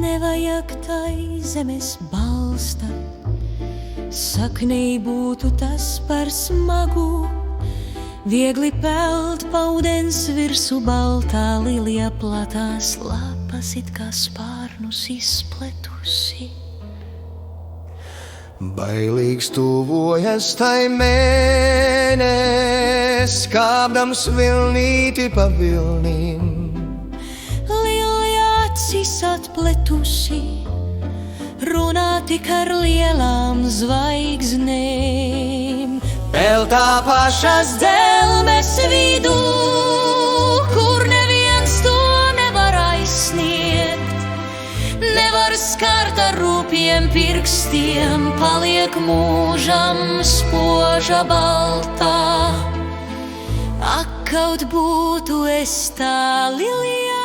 nevajag tai zemes balsta, saknei būtu tas par smagu. Viegli peld paudens virsu baltā lilija platās lapas, it kā spārnus izpletusi. Bailīgs tuvojas tai mēnes, kāpdams vilnīti pa vilnim. Lilija acis atpletusi, runā tik ar lielām zvaigznēm. Peltā pašas Dzelmes vidū, kur neviens to nevar aizsniegt, nevar skart ar rūpiem pirkstiem, paliek mūžam spoža baltā. Ak, kaut būtu es tā lilija,